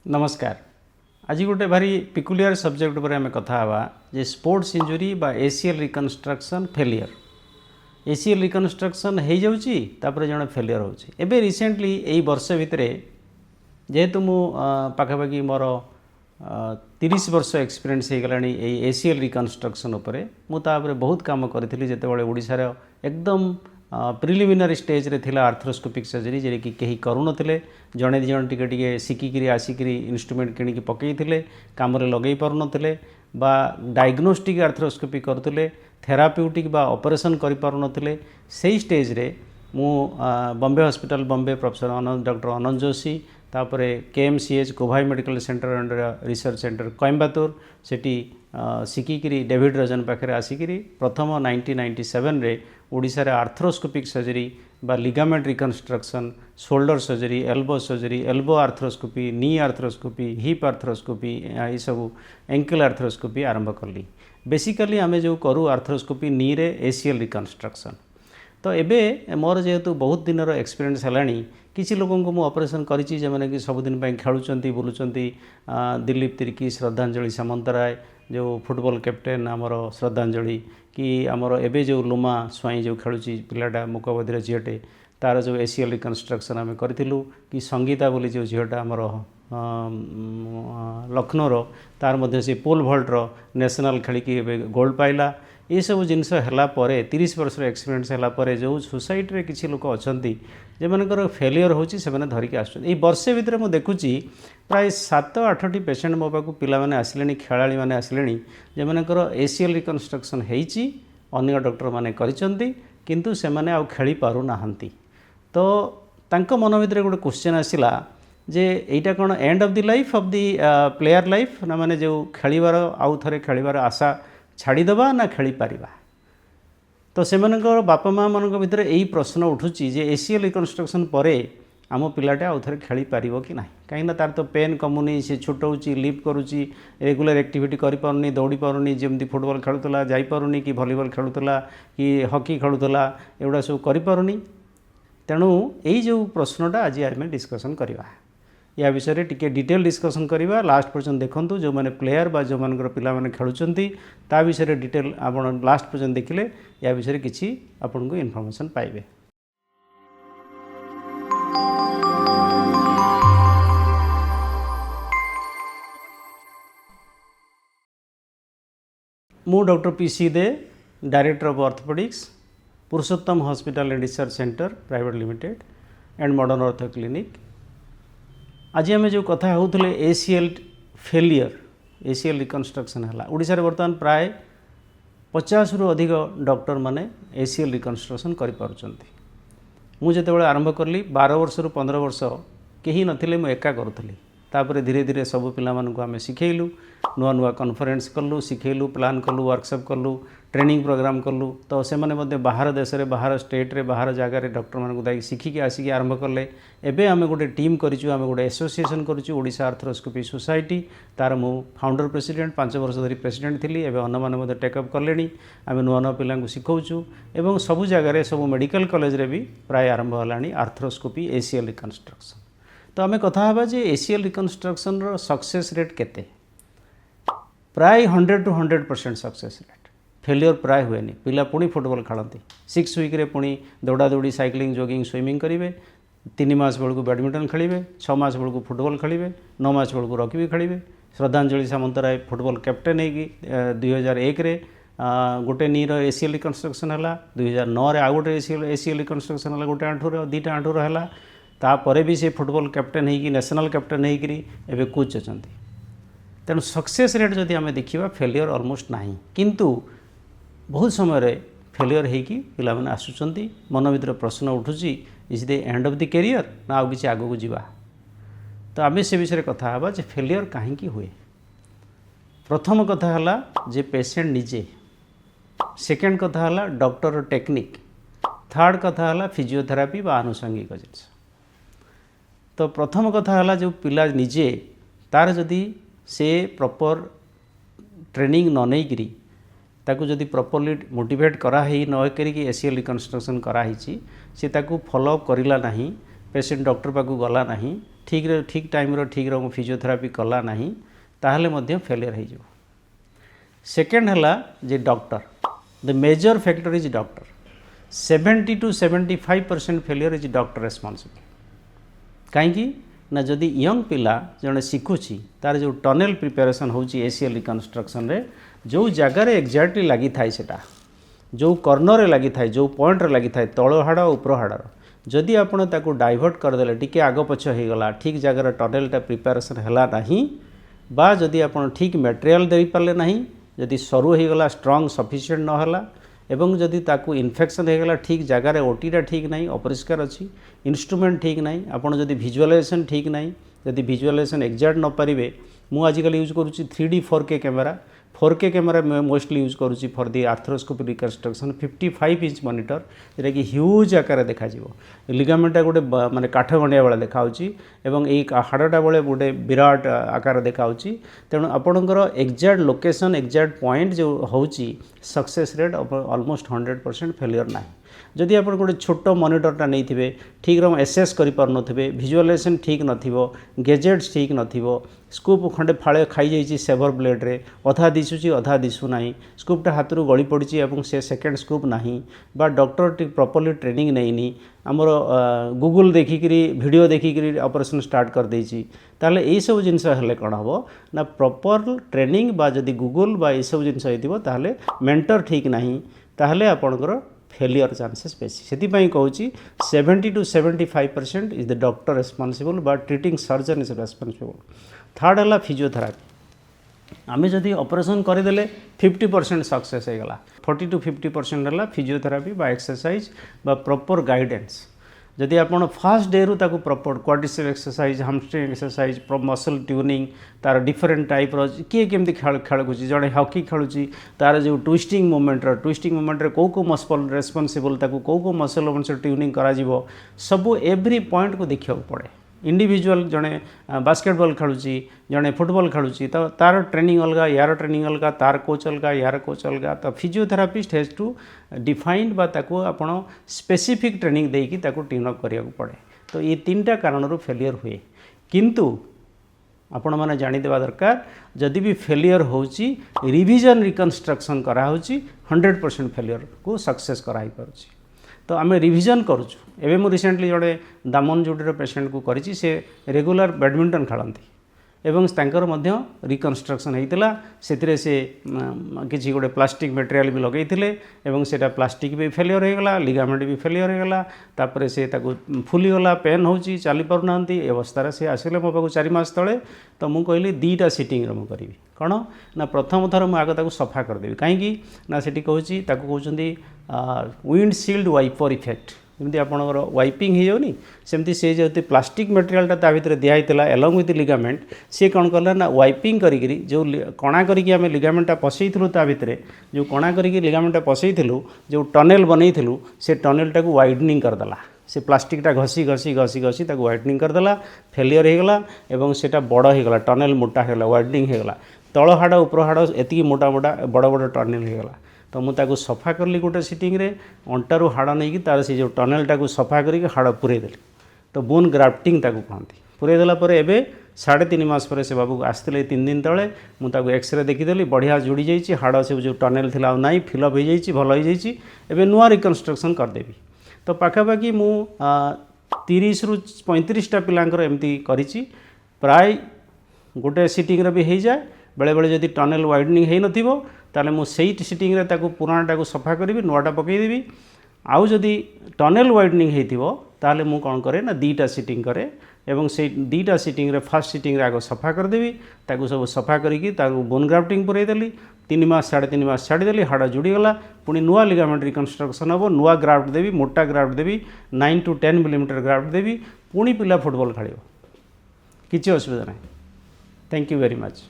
नमस्कार। आज गोटे भारी पिकुलियर सब्जेक्ट पर आम कथा हवा जे स्पोर्ट्स इंजुरी बा ACL reconstruction failure. ACL reconstruction हो जाउची तापर जने फेलियर होची। एबे रिसेंटली एई वर्ष भितरे जेहेतु मु पाखापाखि मोर 30 वर्ष एक्सपीरियंस हो गलानी एसीएल रिकन्स्ट्रक्शन उपरे मु तापर बहुत काम करथिली जेतेबेले ओडिसा रे एकदम प्रिलिमिनारी स्टेज रे थिला आर्थ्रोस्कोपिक सर्जरी जे कि कहीं करूनथिले जणे दिजण टिके टिके सिकिकिरी आसिकिरी इंस्ट्रूमेंट किणिकी पकईथिले काम रे लगई पारुनथिले बा डायग्नोस्टिक आर्थ्रोस्कोपी करथिले थेराप्यूटिक बा ऑपरेशन करि पारुनथिले सेही स्टेज रे मु Bombay hospital Bombay professor doctor Anant Joshi तापरे KMCH Kovai medical centre and research centre Coimbatore सेठी सिकिकिरी डेविड रजन पाखे आसिकिरी प्रथम 1997 रे ओडिशा रे आर्थ्रोस्कोपिक सर्जरी बा ligament reconstruction shoulder surgery elbow arthroscopy knee arthroscopy hip arthroscopy ये सब एंकल आर्थ्रोस्कोपी आरंभ कली। बेसिकली आमे जो करू आर्थ्रोस्कोपी नी रे एसीएल रिकन्स्ट्रक्शन। तो एबे मोर जेहेतु बहुत दिन एक्सपीरियंस है किसी लोगों को मु ऑपरेशन करिछि जे माने कि सबुदिन ପାଇଁ खेलुचंती बुलुचंती दिलीप तिर्की श्रद्धांजलि सामंतराय जो फुटबॉल कैप्टेन आमर श्रद्धांजलि कि आमर एबे जो लुमा स्वाई जो खेलुची पिलाटा मुकबधिर झीटे तार जो एसीएल रिकन्स्ट्रक्शन आम करूँ कि संगीता बोली जो झीटा आमर लखनऊ तार मध्य से पोल भल्टर नेशनल खेलिकी गोल्ड पाइला। ये सब जिनस है 30 वर्ष एक्सपीरियंस है जो सोसाइटी रे किसी लोक अच्छा जे मानकर फेलियर होची से माने धरिक आसुछन। ए वर्षे भितर मु देखुची प्राय 7-8टी पेशेंट मो पाकु पिला माने आसिलेनी खेलाड़ी माने आसिलेनी जे मानकर एसीएल रिकन्स्ट्रक्शन हेइची अन्य डॉक्टर माने करिसंती किंतु से माने आ खेली पारु नाहंती। तो तांको मन भितर गोटे question आसिला J Etah cone and of the life of the player life ना माने जो खेलिबार आउ थरे खेलिबार आशा छाड़ीदबा ना खेली पारिबा। तो से बापा माँ मान भर यही प्रश्न उठुची जे एसीएल रिकन्स्ट्रक्शन पर आम पिलाटे आउ थे खेली पार कि ना कहीं तार तो पेन कमुनी से छुटाऊँच लिफ्ट करुच्ची रेगुलर एक्टिविटी करें दौड़ी पारुनी जमी फुटबॉल खेलुला जापरुनी कि भलीबल खेलुला कि हॉकी खेलुला एगुड़ा सब करें। तेणु यही जो प्रश्नटा आज आम डिस्कसन करवा या विषय टिके डिटेल डिस्कसन करवा लास्ट पर्यंत देखूँ जो मैंने प्लेयर बा जो मान पिला माने खेलुचंती ता विषय डिटेल आप लास्ट पर्यंत देखिले या विषय किसी आपन को इनफॉरमेशन पाइबे। मु doctor PC they director of orthopaedics Purushottam hospital and research centre private limited and modern ortho clinic. आज आम जो कथा होते एसीएल फेलियर एसीएल रिकन्स्ट्रक्शन है ओडिशा रे बर्तमान प्राय 50 रु अधिक डॉक्टर माने एसीएल रिकन्स्ट्रक्शन करिपारुचंती। मु जेतेबेले आरंभ करली 12 वर्ष रु 15 वर्ष केही नथिले मु एका करूथली तापर धीरे धीरे सब पिला मानकु आमे सिखेइलु नुआ नुआ कॉन्फ्रेंस कलु सिखेइलु प्लान कलु वर्कशॉप कलु ट्रेनिंग प्रोग्राम कलु। तो से माने मध्य बाहर देश रे बाहर स्टेट रे बाहर जगह रे डॉक्टर मानकु दाई सिखिके आसिके आरंभ करले। एबे आमे गोटे टीम करिचु आमे गोटे एसोसिएशन करिचु ओडिशा आर्थ्रोस्कोपी सोसाइटी तार मु फाउंडर प्रेसिडेंट 5 वर्ष धरी प्रेसिडेंट थिली। एबे अन्य माने मध्य टेकअप करलेनी आमे नुआ नुआ पिला को सिखौचु एवं सबु जगह रे सब मेडिकल कॉलेज रे भी प्राय आरंभ हलानी आर्थ्रोस्कोपी एसीएल रिकन्स्ट्रक्शन। तो आमे कथा हबा जे एसीएल रिकन्स्ट्रक्शन रो सक्सेस रेट केते प्राय 100 to 100% सक्सेस रेट। फेलियर प्राय हुए नहीं पिला पुणी फुटबॉल खेलती 6 वीक रे पुणी दौड़ा दौड़ी साइक्लिंग जॉगिंग स्विमिंग करेंगे 3 मास बेलू बैडमिंटन खेलेंगे 6 मास बेलू फुटबॉल खेलेंगे 9 मास बेलू रग्बी भी खेलेंगे। श्रद्धांजलि सामंतराय फुटबॉल कैप्टेन होगी 2001 रे गोटे नी एसीएल रिकन्स्ट्रक्शन है 2009 रे आउ गोटे एसीएल रिकन्स्ट्रक्शन है गोटे आंठूर 2टा आंठूर है तापर भी से फुटबॉल कैप्टेन होगी नेशनल कैप्टेन होकर एवं कोच अच्छा। तेणु सक्सेस रेट जदि आम देखा फेलियर ऑलमोस्ट ना किंतु बहुत समय फेलियर होगी पिला माने आसुचंती मन भर प्रश्न उठुची is the end of the career ना आउ किसी आगू जावा। तो आम से विषय कथा हवा जे फेलियर कहीं हुए। प्रथम कथा है जे पेशेंट निजे सेकेंड कथा है डॉक्टर टेक्निक थर्ड कथा है फिजियोथेरापी बा आनुषंगिक जिनस। तो प्रथम कथा है जो पिला निजे तार जदि से प्रॉपर ट्रेनिंग न नहीं ताकू जदि प्रॉपर्ली मोटिवेट कराही न करी एसीएल रिकन्स्ट्रक्शन कराही से ताकू फॉलो अप करला नहीं पेशेंट डॉक्टर पाकू गला नहीं ठीक टाइम ठीक फिजियोथेरापी कला नहीं ताहले मध्य फेलियर हो जाओ। सेकेंड है जे doctor, the major factor is doctor. 70 to 75% failure is doctor responsible. कहीं ना जदि यंग पिला जड़े शिखुची तार जो टनेल प्रिपेरेसन होची एसीएल रिकन्स्ट्रक्शन रे जो जगार एक्जाक्टली लगी थाए सेटा जो कर्नर लगी थाए जो पॉइंट रे लगी थाए तल हाड़ उपर हाड़र जदि आपण ताको डाइवर्ट करदेले टिके आग पछ हो गला ठीक जगार टनेलटा प्रिपेरेसन है नहीं बा जदि आपण ठीक मटेरियल दे पारे नहीं जदि सरू हो गला स्ट्रॉन्ग सफिशिएंट न होला एवं जदि ताकू इन्फेक्शन हो गला ठीक जगार ओटीटा ठीक नहीं अपरिष्कार अच्छी इंस्ट्रूमेंट ठीक नहीं आपड़ जदि विजुअलाइजेशन ठीक नहीं जदि विजुअलाइजेशन एक्जाक्ट न पारे मु आजिकल यूज करुँची 3D 4K camera 4K camera mostly use करुँची for the arthroscopy reconstruction 55 inch monitor जोटा कि ह्यूज आकार देखा लिगामेंटा गोटे माने काठ गंडिया बेले देखा एवं यही हाड़टा बेले गोटे विराट आकार देखा तेणु आपणकर एक्जाक्ट लोकेशन एक्जाक्ट पॉइंट जो होची सक्सेस रेट ऑलमोस्ट 100% फेलियर ना। जदि आप गोटे छोट मॉनिटरटा नहीं थे ठीक एसेस करें विजुअलाइजेशन ठीक नथिबो गैजेट्स ठीक नथिबो स्कूप खंडे फाड़े खाई जाइए सेवर ब्लेड रे अधा दिशुची अधा दिशु ना स्कूपटा हाथ रू गली पड़ी और से सेकेंड स्कूप नहीं बा डॉक्टर प्रॉपर्ली ट्रेनिंग नहीं आमर गूगल देखिकी वीडियो देखिकी ऑपरेशन स्टार्ट कर देछि ताले यही सब जिनस हेले कौन हम ना प्रॉपर ट्रेनिंग बा जदि गूगल बा ये सब जिनस होइतिबो ताले मेंटर ठीक नहीं ताले आपणकर फेलियर चांसेस बेसी से कहूँ 70 to 75% is the doctor responsible but treating surgeon is responsible. Third है फिजियोथेरापी। आम जदि ऑपरेशन करदेले 50% सक्सेस हो गला 40 to 50% है फिजियोथेरापी बा एक्सरसाइज बा प्रॉपर गाइडेंस। जदि आप फास्ट डे रू ताकू proper quadriceps exercise hamstring exercise muscle toning तार डिफरेंट टाइप किए केमती खेलुची जड़े हॉकी खेलुची तार जो ट्विस्टिंग मोमेंट रे को मसल रेस्पॉन्सिबल ताकू को मसल ट्यूनिंग करा सब एवरी पॉइंट को देखा पड़े। इंडिविजुअल जड़े बास्केटबॉल खेलुची जड़े फुटबॉल खेलुची तो तार ट्रेनिंग अलग यार ट्रेनिंग अलग तार कोच अलग यार कोच अलग तो फिजियोथेरापिस्ट हैज टू डिफाइंड बा ताकू आपण स्पेसिफिक ट्रेनिंग देकी ताकू ट्यून अप करिया पड़े। तो ये तीनटा कारण फेलियर हुए किंतु आपण मैंने जानीदेवा दरकार जदि भी फेलियर होची रिविजन रिकन्स्ट्रक्शन करा होची 100% फेलियर को सक्सेस कराई पारुची। तो आम रिविजन करुचु एवं मु रिसेंटली जड़े दामन जोड़ी पेसेंट को करी से रेगुलर बैडमिंटन खेलती एवं तांकर मध्य रिकन्स्ट्रक्शन होता से किसी गोटे प्लास्टिक मटेरियल भी लगे एवं सेटा प्लास्टिक भी फेलियर हो गला लिगामेंट भी फेलियर हो गला तापर से फुलीगला पेन होची चली पारना अवस्था से आसिले मो पाक 4 मास तले। तो मुझे कहली 2टा सिटिंग में करी कौन ना प्रथम थर मुझे आगे सफा करदेवी कहीं ना से कहूँ कहते विंडशील्ड वाइपर इफेक्ट जमी आपंकर वाइपिंग हो जाऊनी सेमती से जो प्लास्टिक मटेरियलटा ता भितर दिखाई एलंग विथ लिगामेंट सी कौन कला ना वाइपिंग करी जो कणा करी आम लिगामेंटा पसईलु ता भितर जो कणा करी लिगामेंटा पसईलु जो टनेल बनईलु से टनेलटा को वाइडनिंग करदेला से प्लास्टिकटा घसी घसी घसी घसी ताको वाइडनिंग करदेला फेलियर हो गला एवं सेटा बड़ हो गला टनेल मोटा होगा वाइडनिंग हो गला तल हाड़ उपर हाड़ एति मोटा मोटा बड़ बड़ टनेल हो गला। तो मुझे सफा कली गोटे सिटिंग रे अंटारू हाड़ नहीं तार से जो टनेलटा को सफा करके हाड़ पुरेदेली तो बोन ग्राफ्टिंग ताको कहती पुरेदेला एबे 3.5 मास पर से बाबू आसते 3 दिन तले मुझे एक्सरे देखीदेली बढ़िया जोड़ी जाइए हाड़ से जो टनेल थी ना फिलअप हो जाइए भल हो जाइए नुआ रिकन्स्ट्रक्शन करदेवी। तो पाखापाखि मु 30 ରୁ 35टा पिलांकर एमती करिछि प्राय गोटे सिटिंग रे भी हो जाए बेले बेले जदि टनेल वाइडनिंग हो नथिबो ताले मु सेई सिटिंग रे ताकू पुराणाटा को सफा करी नुआटा पकईदेवी आउ जदि टनेल वाइडनिंग होइथिबो ताले मु कौन करे ना 2टा सिटिंग करे एवं से 2टा सिटिंग रे फर्स्ट सिटिंग रे आग सफा करदेवी ताकू सब सफा करिकी ताकू बोन ग्राफ्टिंग पुरईदेली 3 मास 3.5 मास छाड़देली हाड़ जोड़ीगला पुणी नुआ लिगामेंट रिकन्स्ट्रक्शन हम नुआ ग्राफ्ट देवी मोटा ग्राफ्ट देवी 9 to 10 मिलीमीटर ग्राफ्ट देवी पुणी पिला फुटबॉल खेल किसी असुविधा ना। Thank you very much.